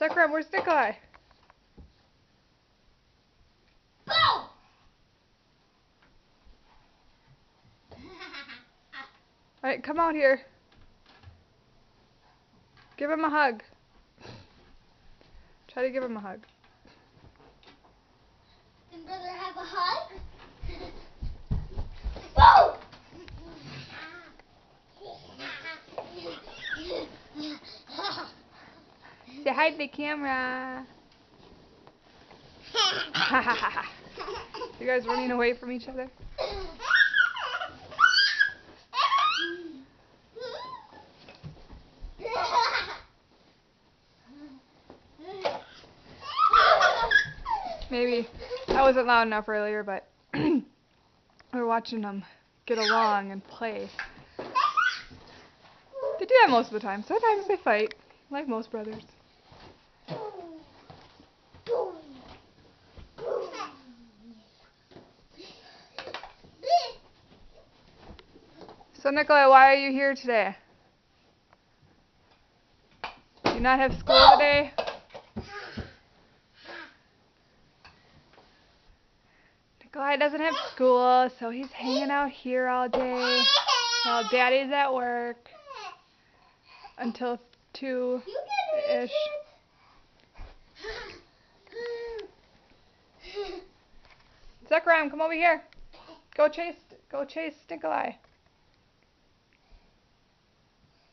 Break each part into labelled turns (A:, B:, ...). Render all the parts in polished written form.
A: Zekrom, where's Nikolai? Alright, come out here. Give him a hug. Try to give him a hug.
B: Can brother have a hug? Whoa!
A: Say hi to the camera. You guys running away from each other? Maybe that wasn't loud enough earlier, but we're watching them get along and play. They do that most of the time. Sometimes they fight, like most brothers. So Nikolai, why are you here today? Do you not have school today? Nikolai doesn't have school, so he's hanging out here all day while Daddy's at work until 2-ish. Zekrom, come over here. Go chase Nikolai.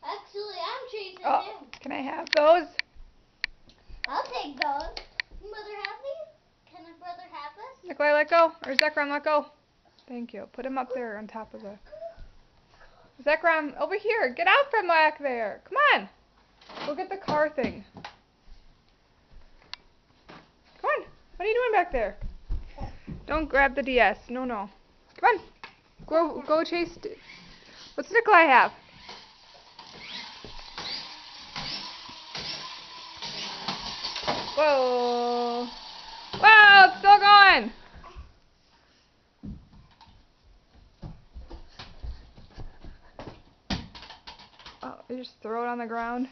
B: Actually, I'm chasing him.
A: Can I have those?
B: I'll take those. Can brother have these? Can a brother have this?
A: Nikolai, let go. Or Zekrom, let go. Thank you. Put him up there on top of the... Zekrom, over here. Get out from back there. Come on. Go get the car thing. Come on. What are you doing back there? Don't grab the DS. No, no. Come on. Go chase... What's Nikolai have? Whoa. Wow, it's still going. Oh, you just throw it on the ground.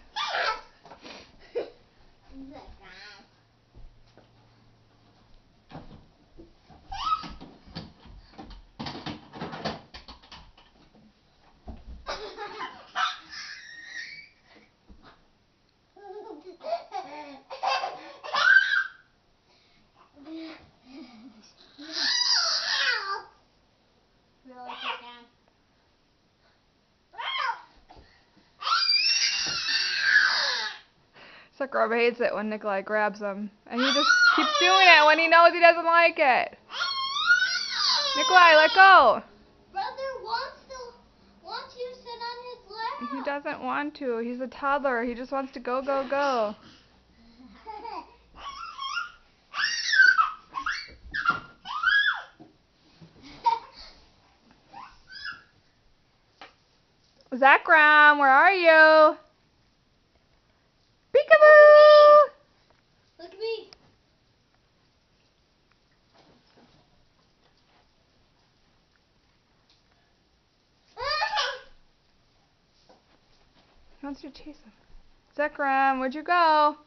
A: Zekrom hates it when Nikolai grabs him. And he just keeps doing it when he knows he doesn't like it. Nikolai, let go.
B: Brother wants you to sit on his lap.
A: He doesn't want to. He's a toddler. He just wants to go, go, go. Zekrom, where are you? Peekaboo!
B: Look at me.
A: He wants you to chase him. Zekrom, where'd you go?